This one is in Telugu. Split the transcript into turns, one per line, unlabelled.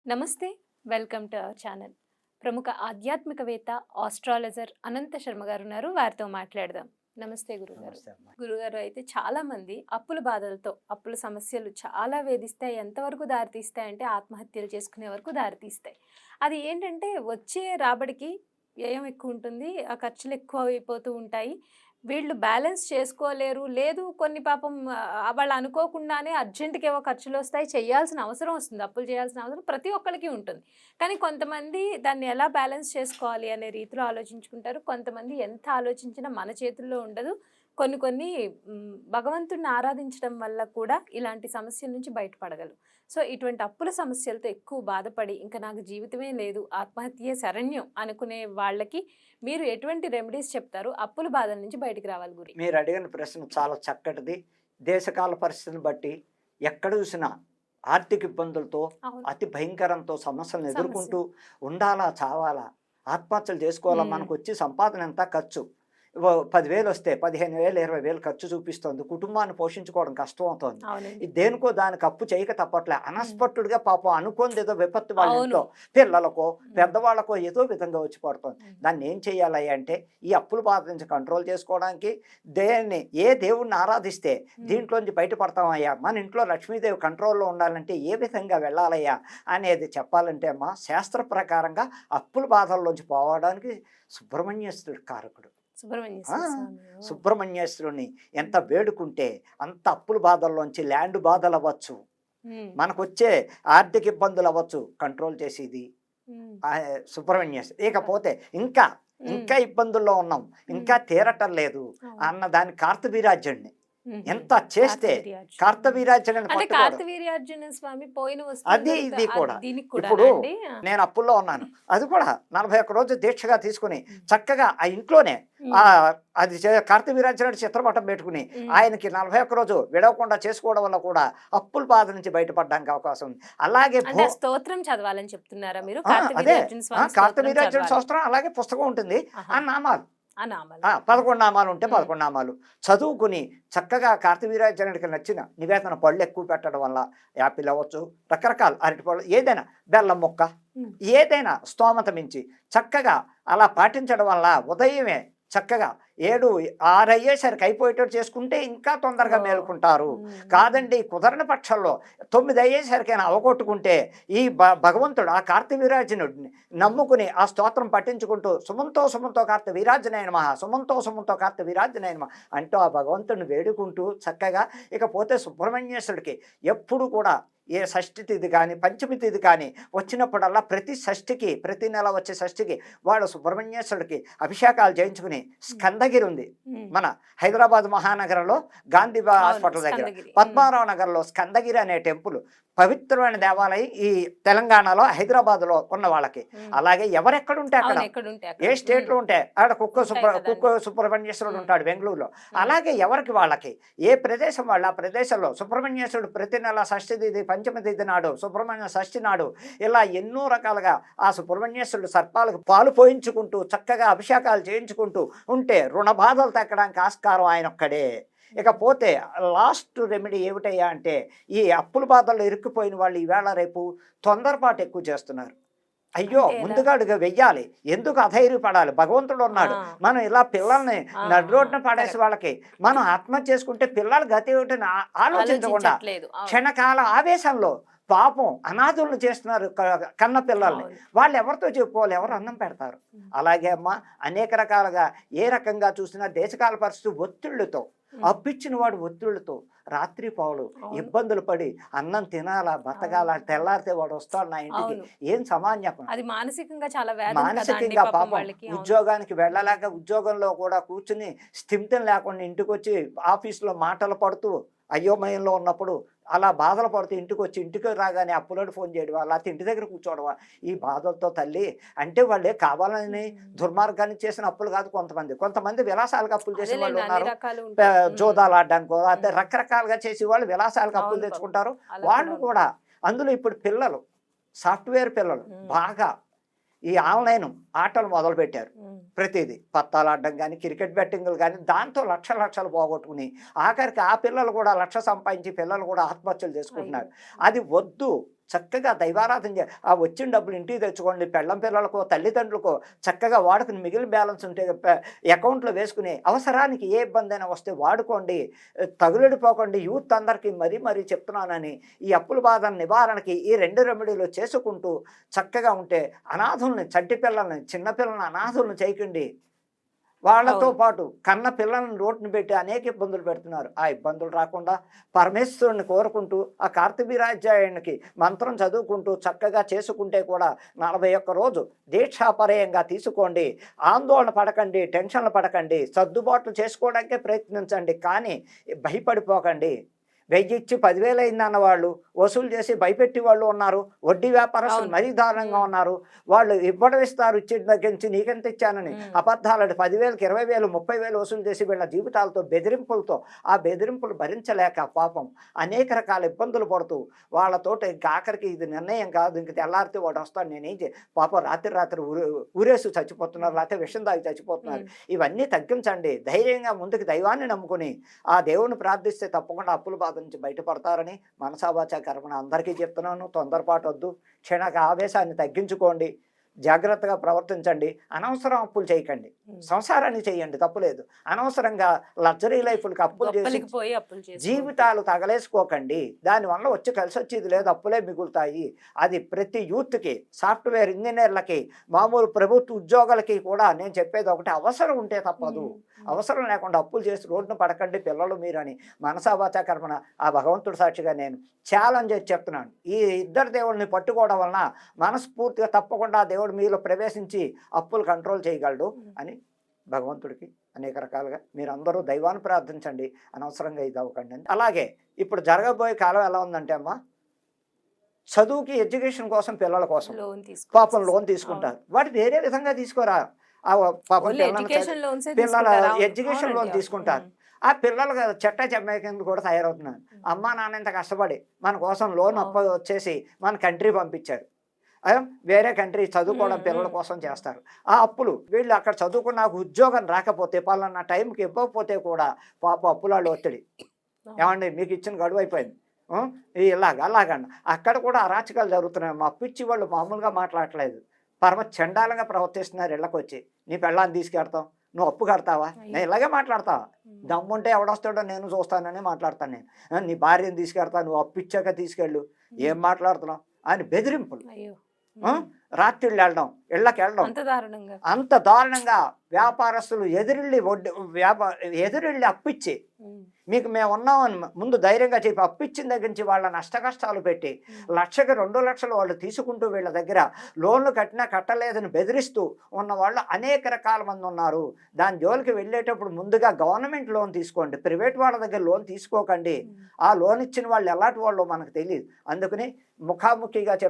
నమస్తే. Welcome to our channel. ప్రముఖ ఆధ్యాత్మికవేత్త, ఆస్ట్రాలజర్ అనంత శర్మ గారు ఉన్నారు. వారితో మాట్లాడదాం. నమస్తే గురుగారు.
నమస్తే అమ్మా.
గురుగారు, అయితే చాలామంది అప్పుల బాధలతో, అప్పుల సమస్యలు చాలా వేధిస్తాయి. ఎంతవరకు దారితీస్తాయంటే ఆత్మహత్యలు చేసుకునే వరకు దారితీస్తాయి. అది ఏంటంటే వచ్చే రాబడికి వ్యయం ఎక్కువ ఉంటుంది. ఆ ఖర్చులు ఎక్కువ అయిపోతూ ఉంటాయి. వీళ్ళు బ్యాలెన్స్ చేసుకోలేరు. లేదు, కొన్ని పాపం వాళ్ళు అనుకోకుండానే అర్జెంట్‌గా ఏవో ఖర్చులొస్తాయి. చేయాల్సిన అవసరం వస్తుంది. అప్పులు చేయాల్సిన అవసరం ప్రతి ఒక్కళ్ళకి ఉంటుంది. కానీ కొంతమంది దాన్ని ఎలా బ్యాలెన్స్ చేసుకోవాలి అనే రీతిలో ఆలోచించుకుంటారు. కొంతమంది ఎంత ఆలోచించినా మన చేతుల్లో ఉండదు. కొన్ని కొన్ని భగవంతుడిని ఆరాధించడం వల్ల కూడా ఇలాంటి సమస్యల నుంచి బయటపడగలరు. సో, ఇటువంటి అప్పుల సమస్యలతో ఎక్కువ బాధపడి ఇంకా నాకు జీవితమే లేదు, ఆత్మహత్యే శరణ్యం అనుకునే వాళ్ళకి మీరు ఎటువంటి రెమెడీస్ చెప్తారు? అప్పుల బాధల నుంచి బయటికి రావాలి గురి.
మీరు అడిగిన ప్రశ్న చాలా చక్కటిది. దేశకాల పరిస్థితిని బట్టి ఎక్కడ చూసినా ఆర్థిక ఇబ్బందులతో,
అవును.
అతి భయంకరంతో సమస్యలను
సమస్య.
ఎదుర్కొంటూ ఉండాలా, చావాలా, ఆత్మహత్యలు చేసుకోవాలా,
హ్మ్.
మనకొచ్చే సంపాదన ఎంత ఖర్చు. 10,000 వస్తే 15,000, 20,000 ఖర్చు చూపిస్తుంది. కుటుంబాన్ని పోషించుకోవడం కష్టం అవుతోంది.
అవునండి.
ఇది దేనికో దానికి అప్పు చేయక తప్పట్లే. అనస్పట్టుడిగా పాపం అనుకోనిది ఏదో విపత్తు వాళ్ళ
అవును.
ఇంట్లో పిల్లలకో,
హ్మ్.
పెద్దవాళ్ళకో ఏదో విధంగా వచ్చి పడుతోంది.
హ్మ్.
దాన్ని ఏం చేయాలి అంటే, ఈ అప్పుల బాధ నుంచి కంట్రోల్ చేసుకోవడానికి ఏ దేవుడిని ఆరాధిస్తే
హ్మ్.
దీంట్లోంచి బయటపడతామయ్యా, మన ఇంట్లో లక్ష్మీదేవి కంట్రోల్‌లో ఉండాలంటే ఏ విధంగా వెళ్ళాలయ్యా అనేది చెప్పాలంటే అమ్మా, శాస్త్ర ప్రకారంగా అప్పుల బాధల్లోంచి పోవడానికి సుబ్రహ్మణ్యేశ్వరుడు కారకుడు. ఆ!
సుబ్రహ్మణ్యేశ్వర స్వామి. ఓహ్!
సుబ్రహ్మణ్యేశ్వరుని ఎంత వేడుకుంటే అంత అప్పుల బాధల్లోంచి, ల్యాండ్ బాధలవ్వచ్చు,
హ్మ్.
మనకొచ్చే ఆర్థిక ఇబ్బందులవ్వచ్చు, కంట్రోల్ చేసేది
హ్మ్.
సుబ్రహ్మణ్యేశ్వరుడు. ఇకపోతే ఇంకా,
హ్మ్.
ఇంకా ఇబ్బందుల్లో ఉన్నాం,
హ్మ్.
ఇంకా తీరటం లేదు
అవును.
అన్న దాన్ని కార్తవీర్యార్జునుడిని
హుహు.
ఎంత చేస్తే
కార్తవీర్యార్జున. హ్మ్.
కార్తవీర్యార్జునుడిని
అంటే
పట్టుకోవడం.
కార్తవీర్యార్జున స్వామి పోయిన వస్తువులు
అది
దొరుకుతా
ఇది కూడా.
దీనికి కూడానా
ఇప్పుడు
అండి? ఆ!
నేను అప్పుల్లో ఉన్నాను. అది కూడా 41 రోజులు దీక్షగా తీసుకొని
హ్మ్.
చక్కగా ఆ ఇంట్లోనే
హ్మ్.
అది కార్తవీర్యార్జునుడి చిత్రపటం పెట్టుకుని
హ్మ్.
ఆయనకి 41 రోజు విడవకుండా చేసుకోవడం వల్ల కూడా అప్పుల బాధ నుంచి బయటపడడానికి అవకాశం ఉంది. అలాగే
అంటే ఆ స్తోత్రం చదవాలని చెప్తున్నారా మీరు?
అదే
కార్తవీర్యార్జున స్వామి స్తోత్రం
కార్తవీర్యార్జున
చదవాలి.
స్తోత్రం అలాగే పుస్తకం ఉంటుంది.
ఆహా!
ఆ నామాలు
ఆ నామాలు.
11 నామాలు ఉంటే
హ్మ్.
11 నామాలు చదువుకుని చక్కగా కార్తవీర్యార్జునుడికి నచ్చిన నివేదన పళ్ళు ఎక్కువ పెట్టడం వల్ల యాపిల్ అవ్వచ్చు, రకరకాల అరటిపళ్ళు, ఏదైనా బెల్లం ముక్క,
హ్మ్.
ఏదైనా స్తోమత మించి చక్కగా అలా పాటించడం వల్ల ఉదయమే చక్కగా 7, 6 అయ్యేసరికి అయిపోయేటట్టు చేసుకుంటే ఇంకా తొందరగా
ఓహ్!
మేలుకుంటారు.
హ్మ్. హ్మ్.
కాదండి కుదరని పక్షంలో 9 అయ్యేసరికైనా అవగొట్టుకుంటే ఈ భగవంతుడు ఆ కార్తవీర్యార్జునుడిని నమ్ముకుని ఆ స్తోత్రం పఠించుకుంటూ సుమంతో సుమంతో కార్తవీర్యార్జునాయ నమః, సుమంతో సుమంతో కార్తవీర్యార్జునాయ నమః అంటూ ఆ భగవంతుడిని వేడుకుంటూ చక్కగా, ఇకపోతే సుబ్రహ్మణ్యేశ్వరుడికి ఎప్పుడు కూడా ఏ షష్ఠి తిథి కానీ, పంచమి తిథి కానీ వచ్చినప్పుడల్లా ప్రతి షష్ఠికి, ప్రతి నెల వచ్చే షష్ఠికి వాళ్ళు సుబ్రహ్మణ్యేశ్వరుడికి అభిషేకాలు చేయించుకుని,
హ్మ్.
స్కందగిరి ఉంది
హ్మ్.
మన హైదరాబాద్ మహానగరంలో, గాంధీ
అవును.
హాస్పిటల్ దగ్గర,
స్కందగిరి. హ్మ్.
పద్మారావు నగర్లో స్కందగిరి అనే టెంపుల్ పవిత్రమైన దేవాలయం ఈ తెలంగాణలో, హైదరాబాద్లో ఉన్న వాళ్ళకి.
హ్మ్.
అలాగే ఎవరెక్కడుంటే అక్కడ,
అవును. ఎక్కడుంటే అక్కడ.
ఏ
హ్మ్.
స్టేట్‌లో ఉంటే ఆడ
ఉంటాయి కదండీ.
కుక్క సుబ్రహ్మణ్యేశ్వరుడు
హ్మ్.
ఉంటాడు బెంగుళూరులో.
హ్మ్.
అలాగే ఎవరికి వాళ్ళకి ఏ ప్రదేశం వాళ్ళు ఆ ప్రదేశంలో సుబ్రహ్మణ్యేశ్వరుడు ప్రతి నెల షష్ఠి తిథి, పంచమి తిథి నాడు, సుబ్రహ్మణ్య షష్ఠి నాడు ఇలా ఎన్నో రకాలుగా ఆ సుబ్రహ్మణ్యేశ్వరుడు సర్పాలకు పాలు పోయించుకుంటూ చక్కగా అభిషేకాలు చేయించుకుంటూ ఉంటే రుణ బాధలు తగ్గడానికి ఆస్కారం ఆయనొక్కడే.
హ్మ్.
ఇకపోతే లాస్ట్ రెమెడీ ఏమిటయ్యా అంటే, ఈ అప్పుల బాధల్లో ఇరుక్కుపోయిన వాళ్ళు ఈవేళ రేపు తొందరపాటు ఎక్కువ చేస్తున్నారు. అయ్యో,
అంటే ఎలా?
ముందుగా అడుగు వెయ్యాలి, ఎందుకు అధైర్యపడాలి, భగవంతుడు ఉన్నాడు.
ఆ!
మనం ఇలా పిల్లల్ని
ఆ!
నడి
ఆ!
రోడ్డున పడేసి
కరెక్ట్.
వాళ్ళకి మనం ఆత్మహత్య చేసుకుంటే పిల్లల గతి ఏమిటని ఆలోచించకుండా
ఆలోచించట్లేదు. అవును.
క్షణకాల ఆవేశంలో పాపం అనాథులను చేస్తున్నారు కన్న పిల్లల్ని.
అవును.
వాళ్ళు ఎవరితో చెప్పుకోవాలి, ఎవరు అన్నం పెడతారు.
హ్మ్.
అలాగే అమ్మ, అనేక రకాలుగా ఏ రకంగా చూసినా దేశకాల పరిస్థితి ఒత్తిళ్లతో,
హ్మ్.
అప్పిచ్చిన వాడు ఒత్తిళ్లతో రాత్రి పౌలు
అవును.
ఇబ్బందులు పడి అన్నం తినాలా, బతకాలా,
అవును.
తెల్లారితే వాడు వస్తాడు నా ఇంటికి,
అవును.
ఏం సమాన్యపం.
అది మానసికంగా చాలా వేదన కదండీ
మానసికంగా
పాపం
పాపం
వాళ్ళకి. అవును.
ఉద్యోగానికి వెళ్ళలేక ఉద్యోగంలో కూడా కూర్చుని స్థిమితం లేకుండా ఇంటికొచ్చి ఆఫీసులో మాటలు పడుతూ అయోమయంలో ఉన్నప్పుడు అలా బాధలు పడుతూ ఇంటికి రాగానే అప్పులోడు ఫోన్ చేయడం, లేకపోతే ఇంటి దగ్గర కూర్చోవడమా, ఈ బాధలతో తల్లి అంటే వాళ్ళే కావాలని
హ్మ్.
దుర్మార్గాన్ని చేసిన అప్పులు కాదు. కొంతమంది విలాసాలకు అప్పులు చేసిన వాళ్ళు
అదేలెండి. అన్ని
ఉన్నారు.
రకాలు ఉంటాయి. హ్మ్.
జోదాలు ఆడడానికో లేకపోతే
హ్మ్.
రకరకాలుగా చేసి వాళ్ళు విలాసాలకు అప్పులు
అవును పాపం.
తెచ్చుకుంటారు.
అలా కూడా
వాళ్ళు
ఉంటారు.
కూడా అందులో ఇప్పుడు పిల్లలు, సాఫ్ట్వేర్ పిల్లలు
హ్మ్.
బాగా ఈ ఆన్‌లైన్ ఆటలు మొదలుపెట్టారు.
హ్మ్.
ప్రతీదీ పత్తాలాడడం గానీ, క్రికెట్ బెట్టింగులు గానీ, దాంతో లక్షలు పోగొట్టుకుని, ఆఖరికి ఆ పిల్లలు కూడా లక్ష సంపాదించి పిల్లలు కూడా ఆత్మహత్యలు
అయ్యో!
చేసుకుంటున్నారు.
హ్మ్.
అది వద్దు. చక్కగా దైవారాధన ఆ వచ్చిన డబ్బులు ఇంటికి తెచ్చుకోండి. పెళ్ళం పిల్లలకో తల్లిదండ్రులకో చక్కగా వాడుకుని మిగిలిన బ్యాలెన్స్ ఉంటే అకౌంట్లో వేసుకుని అవసరానికి ఏ ఇబ్బంది అయినా వస్తే వాడుకోండి. తగులడిపోకండి. యూత్ అందరికీ మరీ చెప్తున్నానని ఈ అప్పుల బాధ నివారణకి ఈ 2 రెమెడీలు చేసుకుంటూ చక్కగా ఉంటే అనాథుల్ని, చంటి పిల్లల్ని, చిన్నపిల్లల్ని అనాథులను చేయకండి. వాళ్ళతో పాటు కన్న పిల్లల్ని రోడ్డున పెట్టి అనేక ఇబ్బందులు పెడుతున్నారు. ఆ ఇబ్బందులు రాకుండా పరమేశ్వరుని కోరుకుంటూ ఆ కార్తవీర్యాజునికి మంత్రం చదువుకుంటూ చక్కగా చేసుకుంటే కూడా 41 రోజు దీక్షాపరయంగా తీసుకోండి. ఆందోళన పడకండి, టెన్షన్లు పడకండి, సర్దుబాట్లు చేసుకోవడానికే ప్రయత్నించండి. కానీ భయపడిపోకండి. 1000 ఇచ్చి 10,000 అయిందన్న వాళ్ళు వసూలు చేసి భయపెట్టి వాళ్ళు ఉన్నారు. వడ్డీ వ్యాపారస్తులు మరీ దారుణంగా ఉన్నారు. వాళ్ళు ఇవ్వడం ఇస్తారు, ఇచ్చిన దగ్గర నుంచి నీకెంత ఇచ్చానని అబద్ధాలు 10,000కి 20,000 30,000 వసూలు చేసి వీళ్ళ జీవితాలతో బెదిరింపులతో ఆ బెదిరింపులు భరించలేక పాపం అనేక రకాల ఇబ్బందులు పడుతూ వాళ్ళతోటి ఇంకా ఆఖరికి ఇది నిర్ణయం కాదు, ఇంక తెల్లారితే వాడు వస్తాడు, నేనేం పాపం రాత్రి ఊరేసి చచ్చిపోతున్నారు, లేకపోతే విషం దాగి చచ్చిపోతున్నారు. ఇవన్నీ తగ్గించండి. ధైర్యంగా ముందుకు దైవాన్ని నమ్ముకుని ఆ దేవుని ప్రార్థిస్తే తప్పకుండా అప్పుల బాధ నుంచి బయటపడతారని మనసావాచ కర్మణ అందరికీ చెప్తున్నాను. తొందరపాటు వద్దు. క్షణక ఆవేశాన్ని తగ్గించుకోండి. జాగ్రత్తగా ప్రవర్తించండి. అనవసరం అప్పులు చేయకండి. సంసారాన్ని చేయండి, తప్పులేదు. అనవసరంగా లగ్జరీ లైఫ్లకు అప్పులు చేసి జీవితాలు తగలేసుకోకండి. దానివల్ల వచ్చి కలిసి వచ్చేది లేదు, అప్పులే మిగులుతాయి. అది ప్రతి యూత్కి, సాఫ్ట్వేర్ ఇంజనీర్లకి, మామూలు ప్రభుత్వ ఉద్యోగులకి కూడా నేను చెప్పేది ఒకటి, అవసరం ఉంటే తప్పదు. అవసరం లేకుండా అప్పులు చేసి రోడ్డున పడకండి పిల్లలు మీరని మనసావాచ కర్మణ ఆ భగవంతుడి సాక్షిగా నేను ఛాలెంజ్ చేసి చెప్తున్నాను. ఈ ఇద్దరు దేవుళ్ళని పట్టుకోవడం వలన మనస్ఫూర్తిగా తప్పకుండా దేవుడు మీలో ప్రవేశించి అప్పులు కంట్రోల్ చేయగలడు అని భగవంతుడికి అనేక రకాలుగా మీరందరూ దైవాన్ని ప్రార్థించండి. అనవసరంగా ఇది అవ్వకండి. అలాగే ఇప్పుడు జరగబోయే కాలం ఎలా ఉందంటే అమ్మా, చదువుకి ఎడ్యుకేషన్ కోసం పిల్లల కోసం పాపం లోన్ తీసుకుంటారు. వాటి వేరే విధంగా తీసుకోరా. ఆ పాపం పిల్లల ఎడ్యుకేషన్ లోన్ తీసుకుంటారు. ఆ పిల్లలు చెట్ట చెమ్మాయి కింద కూడా తయారవుతున్నారు. అమ్మా నాన్న ఇంత కష్టపడి మన కోసం లోన్ అప్పు వచ్చేసి మన కంట్రీ పంపించారు. వేరే కంట్రీ చదువుకోవడం పిల్లల కోసం చేస్తారు. ఆ అప్పులు వీళ్ళు అక్కడ చదువుకున్న ఉద్యోగం రాకపోతే పలానా టైంకి ఇవ్వకపోతే కూడా పాప అప్పులాళ్ళు ఒత్తిడి. ఏమండి మీకు ఇచ్చిన గడువు అయిపోయింది, అలాగండి. అక్కడ కూడా అరాచకాలు జరుగుతున్నాయి. మా అప్పిచ్చి వాళ్ళు మామూలుగా మాట్లాడట్లేదు, పరమ చండాలంగా ప్రవర్తిస్తున్నారు. ఇళ్ళకి వచ్చి నీ పెళ్ళాన్ని తీసుకెడతాం, నువ్వు అప్పు కడతావా, నేను ఇలాగే మాట్లాడతావా, దమ్ముంటే ఎవడొస్తాడో నేను చూస్తానని మాట్లాడతాను నేను. నీ భార్యను తీసుకెడతా, నువ్వు అప్పు ఇచ్చాక తీసుకెళ్ళు, ఏం మాట్లాడుతున్నావు అని బెదిరింపులు. రాత్రిళ్ళు వెళ్ళడం, ఇళ్ళకి వెళ్ళడం, అంత దారుణంగా వ్యాపారస్తులు ఎదురెళ్ళి అప్పిచ్చి మీకు మేము ఉన్నామని ముందు ధైర్యంగా చెప్పి అప్పిచ్చిన దగ్గర నుంచి వాళ్ళ నష్టకష్టాలు పెట్టి 1,00,000కి 2 లక్షలు వాళ్ళు తీసుకుంటూ వీళ్ళ దగ్గర లోన్లు కట్టినా కట్టలేదని బెదిరిస్తూ ఉన్న వాళ్ళు అనేక రకాల మంది ఉన్నారు. దాని జోలికి వెళ్ళేటప్పుడు ముందుగా గవర్నమెంట్ లోన్ తీసుకోండి, ప్రైవేట్ వాళ్ళ దగ్గర లోన్ తీసుకోకండి. ఆ లోన్ ఇచ్చిన వాళ్ళు ఎలాంటి వాళ్ళు మనకు తెలియదు. అందుకని ముఖాముఖిగా